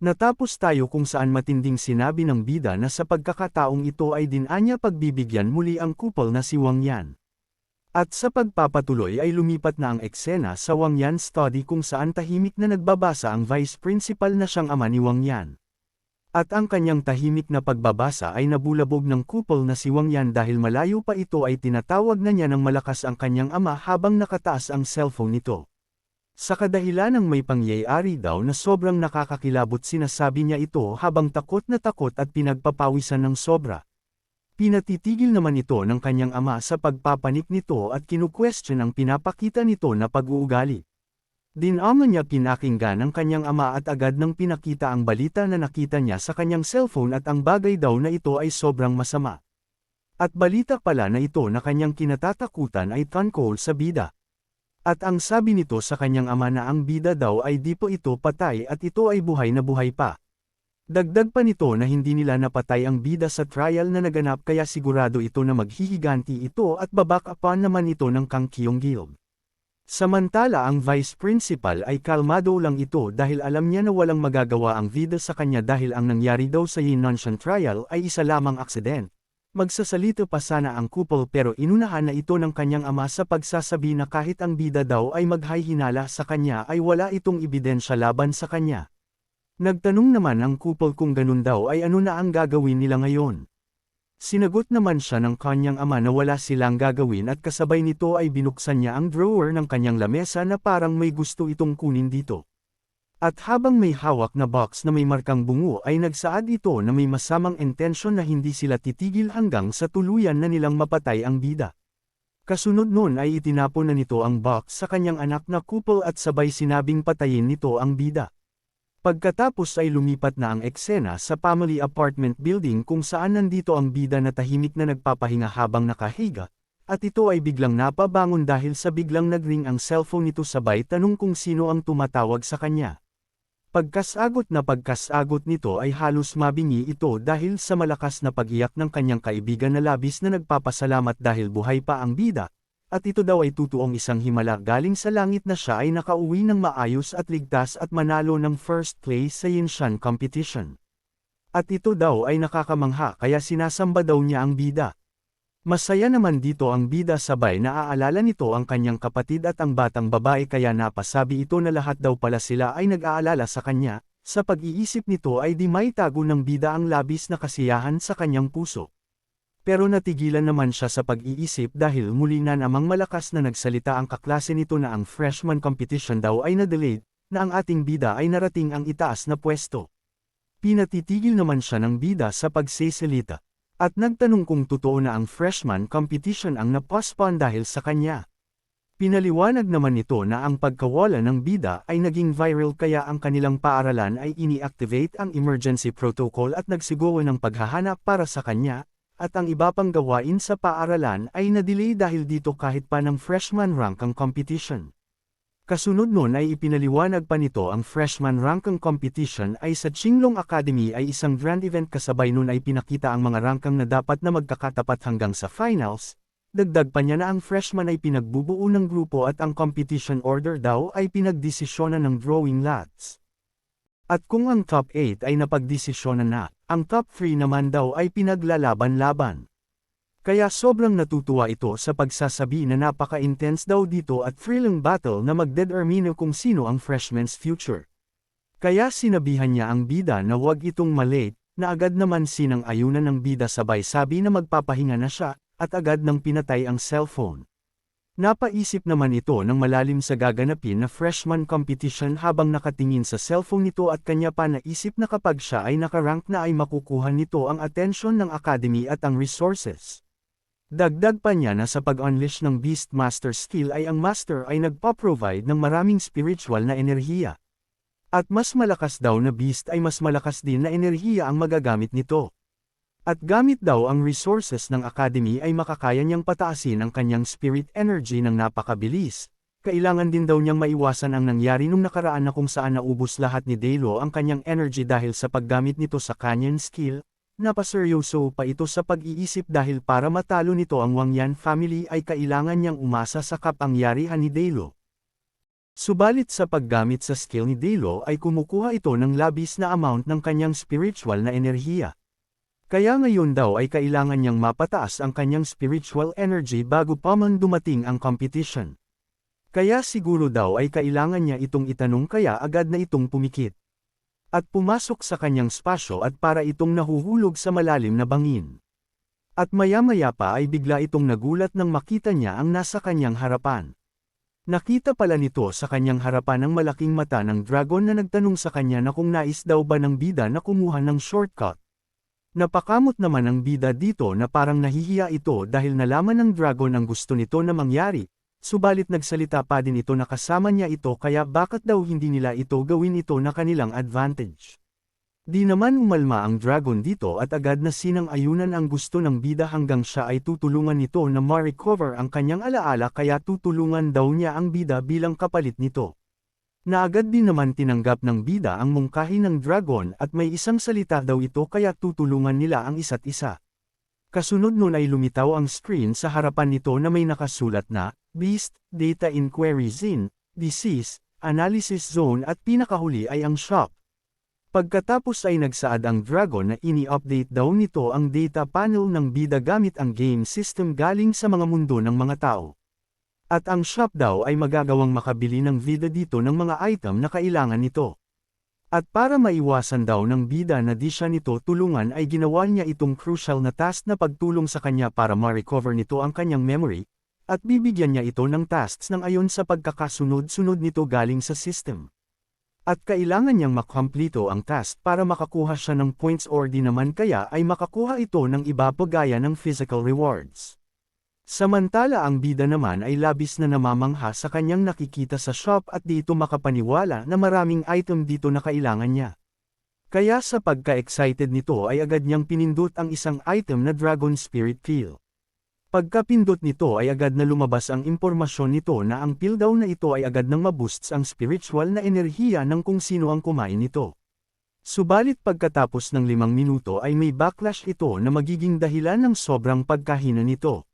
Natapos tayo kung saan matinding sinabi ng bida na sa pagkakataong ito ay dinanya pagbibigyan muli ang kupal na si Wang Yan. At sa pagpapatuloy ay lumipat na ang eksena sa Wang Yan study kung saan tahimik na nagbabasa ang vice principal na siyang ama ni Wang Yan. At ang kanyang tahimik na pagbabasa ay nabulabog ng kupal na si Wang Yan dahil malayo pa ito ay tinatawag na niya ng malakas ang kanyang ama habang nakataas ang cellphone nito. Sa kadahilan ng may pangyayari daw na sobrang nakakakilabot sinasabi niya ito habang takot at pinagpapawisan ng sobra. Pinatitigil naman ito ng kanyang ama sa pagpapanik nito at kinu-question ang pinapakita nito na pag-uugali. Dinama niya pinakinggan ng kanyang ama at agad nang pinakita ang balita na nakita niya sa kanyang cellphone at ang bagay daw na ito ay sobrang masama. At balita pala na ito na kanyang kinatatakutan ay tungkol sa bida. At ang sabi nito sa kanyang ama na ang bida daw ay di po ito patay at ito ay buhay na buhay pa. Dagdag pa nito na hindi nila napatay ang bida sa trial na naganap kaya sigurado ito na maghihiganti ito at babak upon naman ito ng Kang Kyong-gil. Samantala ang vice principal ay kalmado lang ito dahil alam niya na walang magagawa ang bida sa kanya dahil ang nangyari daw sa Yinnanshan trial ay isa lamang aksidente. Magsasalita pa sana ang couple pero inunahan na ito ng kanyang ama sa pagsasabi na kahit ang bida daw ay maghahinala sa kanya ay wala itong ebidensya laban sa kanya. Nagtanong naman ang couple kung ganun daw ay ano na ang gagawin nila ngayon. Sinagot naman siya ng kanyang ama na wala silang gagawin at kasabay nito ay binuksan niya ang drawer ng kanyang lamesa na parang may gusto itong kunin dito. At habang may hawak na box na may markang bungo ay nagsaad ito na may masamang intensyon na hindi sila titigil hanggang sa tuluyan na nilang mapatay ang bida. Kasunod nun ay itinapon na nito ang box sa kanyang anak na couple at sabay sinabing patayin nito ang bida. Pagkatapos ay lumipat na ang eksena sa family apartment building kung saan nandito ang bida na tahimik na nagpapahinga habang nakahiga, at ito ay biglang napabangon dahil sa biglang nagring ang cellphone nito sabay tanong kung sino ang tumatawag sa kanya. Pagkasagot nito ay halos mabingi ito dahil sa malakas na pag-iyak ng kanyang kaibigan na labis na nagpapasalamat dahil buhay pa ang bida, at ito daw ay tutuong isang himala galing sa langit na siya ay nakauwi ng maayos at ligtas at manalo ng first place sa Yinshan competition. At ito daw ay nakakamangha kaya sinasamba daw niya ang bida. Masaya naman dito ang bida sabay naaalala nito ang kanyang kapatid at ang batang babae kaya napasabi ito na lahat daw pala sila ay nag-aalala sa kanya, sa pag-iisip nito ay di may tago ng bida ang labis na kasiyahan sa kanyang puso. Pero natigilan naman siya sa pag-iisip dahil muli na namang malakas na nagsalita ang kaklase nito na ang freshman competition daw ay na-delayed, na ang ating bida ay narating ang itaas na pwesto. Pinatitigil naman siya ng bida sa pagsisilita. At nagtanong kung totoo na ang freshman competition ang na-postpone dahil sa kanya. Pinaliwanag naman nito na ang pagkawala ng bida ay naging viral kaya ang kanilang paaralan ay ini-activate ang emergency protocol at nagsiguro ng paghahanap para sa kanya, at ang iba pang gawain sa paaralan ay na-delay dahil dito kahit pa ng freshman rank ang competition. Kasunod nun ay ipinaliwanag pa nito ang freshman rankang competition ay sa Qinglong Academy ay isang grand event kasabay nun ay pinakita ang mga rankang na dapat na magkakatapat hanggang sa finals. Dagdag pa niya na ang freshman ay pinagbubuo ng grupo at ang competition order daw ay pinagdesisyonan ng drawing lots. At kung ang top 8 ay napagdesisyonan na, ang top 3 naman daw ay pinaglalaban-laban. Kaya sobrang natutuwa ito sa pagsasabi na napaka-intense daw dito at thrilling battle na magdetermine kung sino ang freshman's future. Kaya sinabihan niya ang bida na wag itong malate, na agad naman sinang-ayunan ng bida sabay sabi na magpapahinga na siya, at agad nang pinatay ang cellphone. Napaisip naman ito ng malalim sa gaganapin na freshman competition habang nakatingin sa cellphone nito at kanya pa naisip na kapag siya ay nakarank na ay makukuha nito ang atensyon ng academy at ang resources. Dagdag pa niya na sa pag-unleash ng Beast Master skill ay ang Master ay nagpa-provide ng maraming spiritual na enerhiya. At mas malakas daw na Beast ay mas malakas din na enerhiya ang magagamit nito. At gamit daw ang resources ng Academy ay makakaya niyang pataasin ang kanyang spirit energy ng napakabilis. Kailangan din daw niyang maiwasan ang nangyari nung nakaraan na kung saan naubos lahat ni Delo ang kanyang energy dahil sa paggamit nito sa kanyang skill. Napaseryoso pa ito sa pag-iisip dahil para matalo nito ang Wang Yan family ay kailangan niyang umasa sa kapangyarihan ni Delo. Subalit sa paggamit sa skill ni Delo ay kumukuha ito ng labis na amount ng kanyang spiritual na enerhiya. Kaya ngayon daw ay kailangan niyang mapataas ang kanyang spiritual energy bago pa man dumating ang competition. Kaya siguro daw ay kailangan niya itong itanong kaya agad na itong pumikit. At pumasok sa kanyang spasyo at para itong nahuhulog sa malalim na bangin. At maya-maya pa ay bigla itong nagulat nang makita niya ang nasa kanyang harapan. Nakita pala nito sa kanyang harapan ang malaking mata ng dragon na nagtanong sa kanya na kung nais daw ba ng bida na kumuha ng shortcut. Napakamot naman ang bida dito na parang nahihiya ito dahil nalaman ng dragon ang gusto nito na mangyari, subalit nagsalita pa din ito na kasama niya ito kaya bakit daw hindi nila ito gawin ito na kanilang advantage. Di naman umalma ang dragon dito at agad na sinang-ayunan ang gusto ng bida hanggang siya ay tutulungan nito na ma-recover ang kanyang alaala kaya tutulungan daw niya ang bida bilang kapalit nito. Na agad din naman tinanggap ng bida ang mungkahi ng dragon at may isang salita daw ito kaya tutulungan nila ang isa't isa. Kasunod nun ay lumitaw ang screen sa harapan nito na may nakasulat na, Beast, Data Inquiry Zone, Disease, Analysis Zone at pinakahuli ay ang shop. Pagkatapos ay nagsaad ang dragon na ini-update daw nito ang data panel ng bida gamit ang game system galing sa mga mundo ng mga tao. At ang shop daw ay magagawang makabili ng bida dito ng mga item na kailangan nito. At para maiwasan daw ng bida na di siya nito tulungan ay ginawa niya itong crucial na task na pagtulong sa kanya para ma-recover nito ang kanyang memory, at bibigyan niya ito ng tasks ng ayon sa pagkakasunod-sunod nito galing sa system. At kailangan niyang makompleto ang task para makakuha siya ng points or di naman kaya ay makakuha ito ng iba pagaya ng physical rewards. Samantala ang bida naman ay labis na namamangha sa kanyang nakikita sa shop at dito makapaniwala na maraming item dito na kailangan niya. Kaya sa pagka-excited nito ay agad niyang pinindot ang isang item na Dragon Spirit Pill. Pagkapindot nito ay agad na lumabas ang impormasyon nito na ang pill daw na ito ay agad nang maboosts ang spiritual na enerhiya ng kung sino ang kumain nito. Subalit pagkatapos ng 5 minuto ay may backlash ito na magiging dahilan ng sobrang pagkahina nito.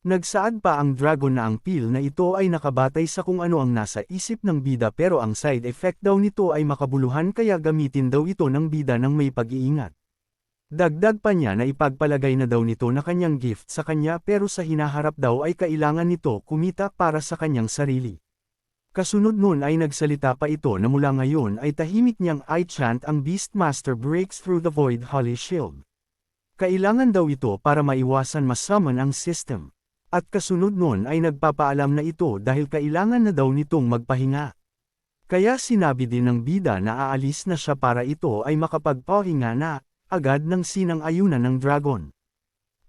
Nagsaad pa ang dragon na ang pill na ito ay nakabatay sa kung ano ang nasa isip ng bida pero ang side effect daw nito ay makabuluhan kaya gamitin daw ito ng bida ng may pag-iingat. Dagdag pa niya na ipagpalagay na daw nito na kanyang gift sa kanya pero sa hinaharap daw ay kailangan nito kumita para sa kanyang sarili. Kasunod nun ay nagsalita pa ito na mula ngayon ay tahimik niyang i-chant ang Beastmaster breaks through the void holy shield. Kailangan daw ito para maiwasan ma-summon ang system. At kasunod nun ay nagpapaalam na ito dahil kailangan na daw nitong magpahinga. Kaya sinabi din ng bida na aalis na siya para ito ay makapagpahinga na, agad ng sinang-ayunan ng dragon.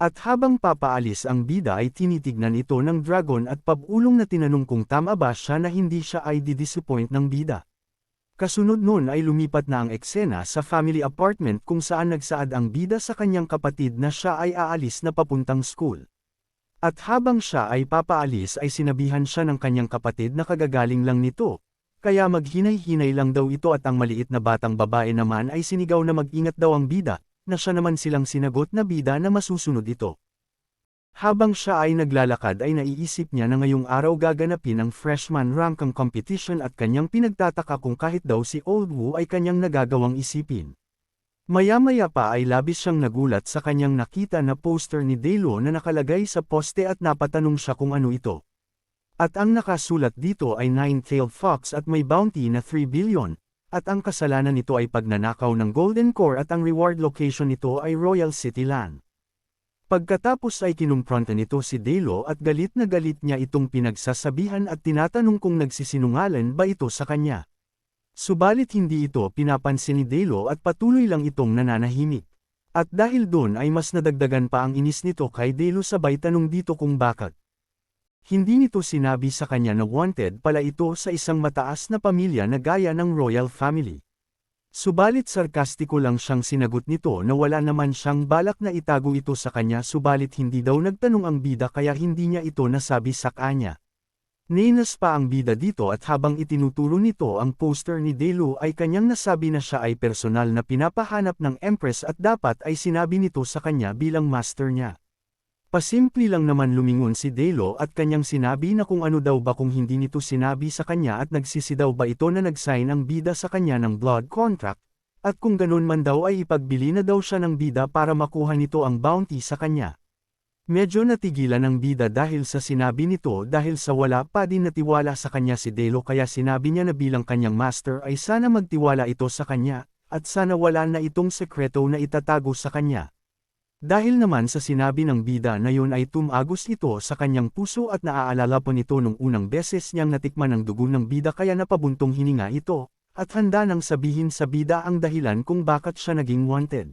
At habang papaalis ang bida ay tinitignan ito ng dragon at pabulong na tinanong kung tama ba siya na hindi siya ay di-disappoint ng bida. Kasunod nun ay lumipat na ang eksena sa family apartment kung saan nagsaad ang bida sa kanyang kapatid na siya ay aalis na papuntang school. At habang siya ay papaalis ay sinabihan siya ng kanyang kapatid na kagagaling lang nito. Kaya maghinay-hinay lang daw ito at ang maliit na batang babae naman ay sinigaw na mag-ingat daw ang bida, na siya naman silang sinagot na bida na masusunod ito. Habang siya ay naglalakad ay naiisip niya na ngayong araw gaganapin ang freshman ranking competition at kanyang pinagtataka kung kahit daw si Old Wu ay kanyang nagagawang isipin. Maya-maya pa ay labis siyang nagulat sa kanyang nakita na poster ni Delo na nakalagay sa poste at napatanong siya kung ano ito. At ang nakasulat dito ay Nine-Tailed Fox at may bounty na 3 billion, at ang kasalanan nito ay pagnanakaw ng Golden Core at ang reward location nito ay Royal City Land. Pagkatapos ay kinumpronta nito si Delo at galit na galit niya itong pinagsasabihan at tinatanong kung nagsisinungaling ba ito sa kanya. Subalit hindi ito pinapansin ni Delo at patuloy lang itong nananahimik. At dahil doon ay mas nadagdagan pa ang inis nito kay Delo sabay tanong dito kung bakit. Hindi nito sinabi sa kanya na wanted pala ito sa isang mataas na pamilya na gaya ng royal family. Subalit sarkastiko lang siyang sinagot nito na wala naman siyang balak na itago ito sa kanya subalit hindi daw nagtanong ang bida kaya hindi niya ito nasabi sa kanya. Ninas pa ang bida dito at habang itinuturo nito ang poster ni Delo ay kanyang nasabi na siya ay personal na pinapahanap ng Empress at dapat ay sinabi nito sa kanya bilang master niya. Pasimple lang naman lumingon si Delo at kanyang sinabi na kung ano daw ba kung hindi nito sinabi sa kanya at nagsisi daw ba ito na nag-sign ang bida sa kanya ng blood contract, at kung ganun man daw ay ipagbili na daw siya ng bida para makuha nito ang bounty sa kanya. Medyo natigilan ang bida dahil sa sinabi nito dahil sa wala pa din natiwala sa kanya si Delo kaya sinabi niya na bilang kanyang master ay sana magtiwala ito sa kanya, at sana wala na itong sekreto na itatago sa kanya. Dahil naman sa sinabi ng bida na yun ay tumagos ito sa kanyang puso at naaalala po nito nung unang beses niyang natikman ang dugo ng bida kaya napabuntong hininga ito, at handa nang sabihin sa bida ang dahilan kung bakit siya naging wanted.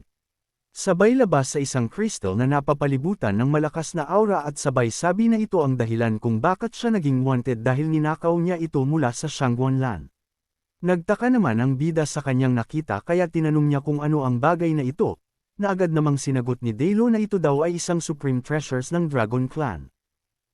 Sabay labas sa isang crystal na napapalibutan ng malakas na aura at sabay sabi na ito ang dahilan kung bakit siya naging wanted dahil ninakaw niya ito mula sa Shangguanlan. Nagtaka naman ang bida sa kanyang nakita kaya tinanong niya kung ano ang bagay na ito, na agad namang sinagot ni Delo na ito daw ay isang supreme treasures ng Dragon Clan,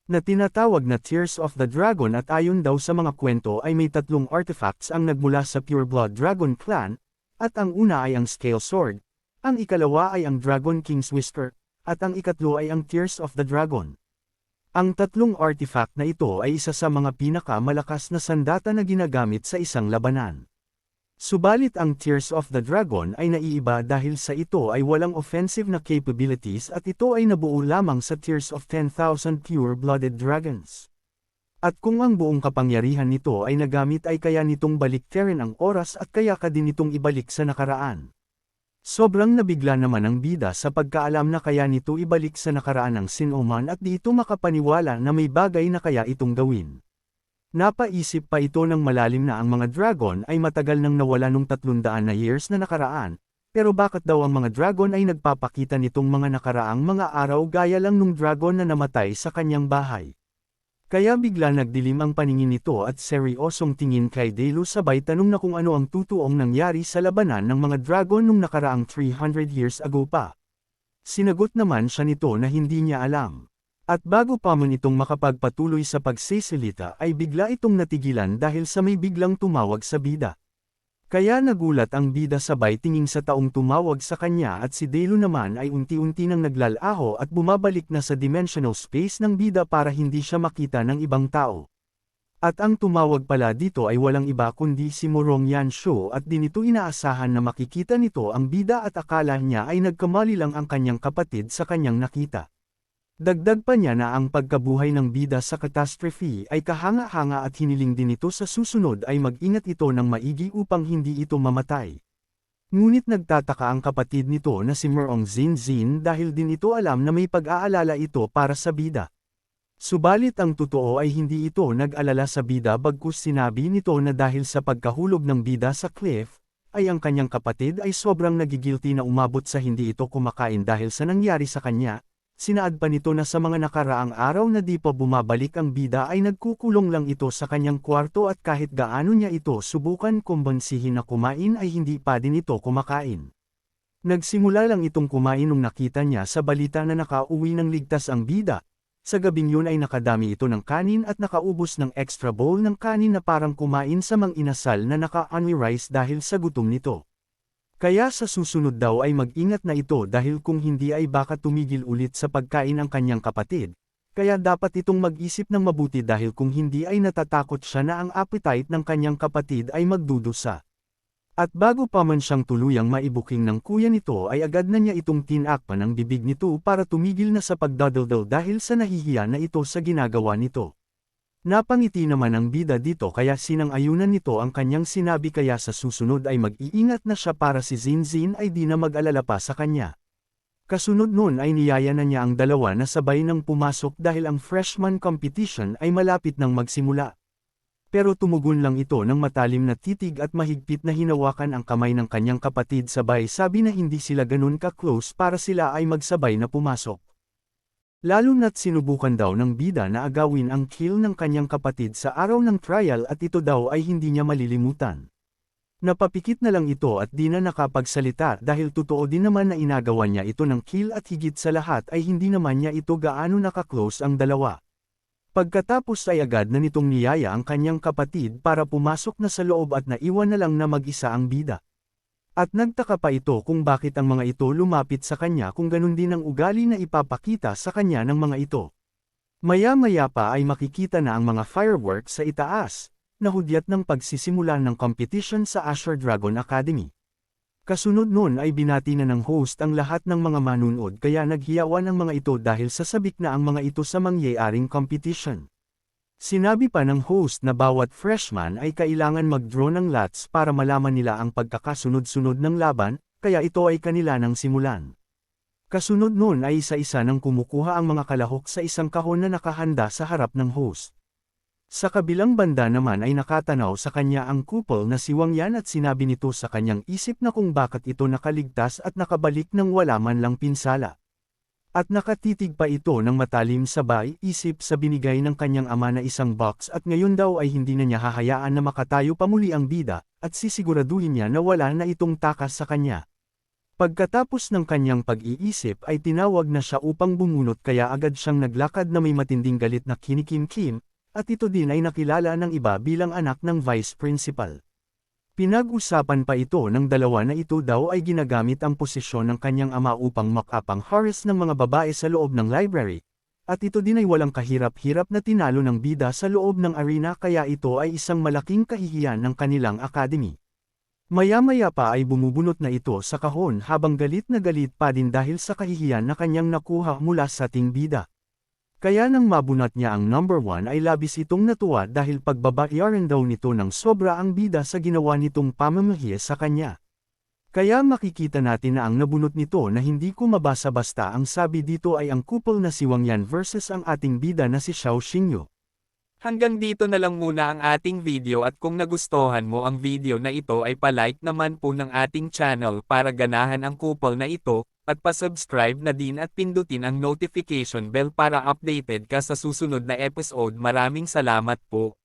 na tinatawag na Tears of the Dragon at ayon daw sa mga kwento ay may 3 artifacts ang nagmula sa Pure Blood Dragon Clan, at ang una ay ang Scale Sword, ang ikalawa ay ang Dragon King's Whisker, at ang ikatlo ay ang Tears of the Dragon. Ang 3 artifact na ito ay isa sa mga pinakamalakas na sandata na ginagamit sa isang labanan. Subalit ang Tears of the Dragon ay naiiba dahil sa ito ay walang offensive na capabilities at ito ay nabuo lamang sa Tears of 10,000 pure-blooded dragons. At kung ang buong kapangyarihan nito ay nagamit ay kaya nitong baliktarin ang oras at kaya ka din itong ibalik sa nakaraan. Sobrang nabigla naman ang bida sa pagkaalam na kaya nito ibalik sa nakaraan ang Sinoman at di ito makapaniwala na may bagay na kaya itong gawin. Napaisip pa ito ng malalim na ang mga dragon ay matagal nang nawala nung 300 na years na nakaraan, pero bakit daw ang mga dragon ay nagpapakita nitong mga nakaraang mga araw gaya lang nung dragon na namatay sa kanyang bahay. Kaya bigla nagdilim ang paningin nito at seryosong tingin kay Delo sabay tanong na kung ano ang tutuong nangyari sa labanan ng mga dragon nung nakaraang 300 years ago pa. Sinagot naman siya nito na hindi niya alam. At bago pa man itong makapagpatuloy sa pagsisilita ay bigla itong natigilan dahil sa may biglang tumawag sa bida. Kaya nagulat ang bida sabay tingin sa taong tumawag sa kanya at si Delo naman ay unti-unti nang naglalaho at bumabalik na sa dimensional space ng bida para hindi siya makita ng ibang tao. At ang tumawag pala dito ay walang iba kundi si Morong Yanshu at di nito inaasahan na makikita nito ang bida at akala niya ay nagkamali lang ang kanyang kapatid sa kanyang nakita. Dagdag pa niya na ang pagkabuhay ng bida sa catastrophe ay kahanga-hanga at hiniling din ito sa susunod ay mag-ingat ito ng maigi upang hindi ito mamatay. Ngunit nagtataka ang kapatid nito na si Merong Zinzin dahil din ito alam na may pag-aalala ito para sa bida. Subalit ang totoo ay hindi ito nag-alala sa bida bagkus sinabi nito na dahil sa pagkahulog ng bida sa cliff, ay ang kanyang kapatid ay sobrang nagigilty na umabot sa hindi ito kumakain dahil sa nangyari sa kanya. Sinaad pa nito na sa mga nakaraang araw na di pa bumabalik ang bida ay nagkukulong lang ito sa kanyang kwarto at kahit gaano niya ito subukan kumbansihin na kumain ay hindi pa din ito kumakain. Nagsimula lang itong kumain nung nakita niya sa balita na nakauwi ng ligtas ang bida. Sa gabing yun ay nakadami ito ng kanin at nakaubos ng extra bowl ng kanin na parang kumain sa mang-inasal na naka-honey rice dahil sa gutom nito. Kaya sa susunod daw ay mag-ingat na ito dahil kung hindi ay baka tumigil ulit sa pagkain ang kanyang kapatid, kaya dapat itong mag-isip ng mabuti dahil kung hindi ay natatakot siya na ang appetite ng kanyang kapatid ay magdudusa. At bago pa man siyang tuluyang maibuking ng kuya nito ay agad na niya itong tinakpan ang bibig nito para tumigil na sa pagdadaldal dahil sa nahihiya na ito sa ginagawa nito. Napangiti naman ang bida dito kaya sinang-ayunan nito ang kanyang sinabi kaya sa susunod ay mag-iingat na siya para si Zinzin ay di na mag-alala pa sa kanya. Kasunod nun ay niyaya na niya ang dalawa na sabay nang pumasok dahil ang freshman competition ay malapit nang magsimula. Pero tumugon lang ito ng matalim na titig at mahigpit na hinawakan ang kamay ng kanyang kapatid sabay sabi na hindi sila ganun ka-close para sila ay magsabay na pumasok. Lalo na't sinubukan daw ng bida na agawin ang kill ng kanyang kapatid sa araw ng trial at ito daw ay hindi niya malilimutan. Napapikit na lang ito at di na nakapagsalita dahil totoo din naman na inagawa niya ito ng kill at higit sa lahat ay hindi naman niya ito gaano nakaklose ang dalawa. Pagkatapos ay agad na nitong niyaya ang kanyang kapatid para pumasok na sa loob at naiwan na lang na mag-isa ang bida. At nagtaka pa ito kung bakit ang mga ito lumapit sa kanya kung ganun din ang ugali na ipapakita sa kanya ng mga ito. Maya-maya pa ay makikita na ang mga fireworks sa itaas, na hudyat ng pagsisimula ng competition sa Azure Dragon Academy. Kasunod nun ay binati na ng host ang lahat ng mga manunood kaya naghiyawan ang mga ito dahil sasabik na ang mga ito sa mangyayaring competition. Sinabi pa ng host na bawat freshman ay kailangan mag-draw ng lots para malaman nila ang pagkakasunod-sunod ng laban, kaya ito ay kanila nang simulan. Kasunod nun ay isa-isa nang kumukuha ang mga kalahok sa isang kahon na nakahanda sa harap ng host. Sa kabilang banda naman ay nakatanaw sa kanya ang couple na si Wang Yan at sinabi nito sa kanyang isip na kung bakit ito nakaligtas at nakabalik nang wala man lang pinsala. At nakatitig pa ito ng matalim sabay isip sa binigay ng kanyang ama na isang box at ngayon daw ay hindi na niya hahayaan na makatayo pa muli ang bida, at sisiguraduhin niya na wala na itong takas sa kanya. Pagkatapos ng kanyang pag-iisip ay tinawag na siya upang bumunot kaya agad siyang naglakad na may matinding galit na kinikim-kim, at ito din ay nakilala ng iba bilang anak ng vice principal. Pinag-usapan pa ito ng dalawa na ito daw ay ginagamit ang posisyon ng kanyang ama upang makapang harass ng mga babae sa loob ng library, at ito din ay walang kahirap-hirap na tinalo ng bida sa loob ng arena kaya ito ay isang malaking kahihiyan ng kanilang academy. Maya-maya pa ay bumubunot na ito sa kahon habang galit na galit pa din dahil sa kahihiyan na kanyang nakuha mula sa ting bida. Kaya nang mabunot niya ang number 1 ay labis itong natuwa dahil pagbabayaran daw nito ng sobra ang bida sa ginawa nitong pamamahiya sa kanya. Kaya makikita natin na ang nabunot nito na hindi ko mabasa basta ang sabi dito ay ang couple na si Wang Yan versus ang ating bida na si Xiao Xingyu. Hanggang dito na lang muna ang ating video at kung nagustuhan mo ang video na ito ay palike naman po ng ating channel para ganahan ang couple na ito, at pa-subscribe na din at pindutin ang notification bell para updated ka sa susunod na episode. Maraming salamat po.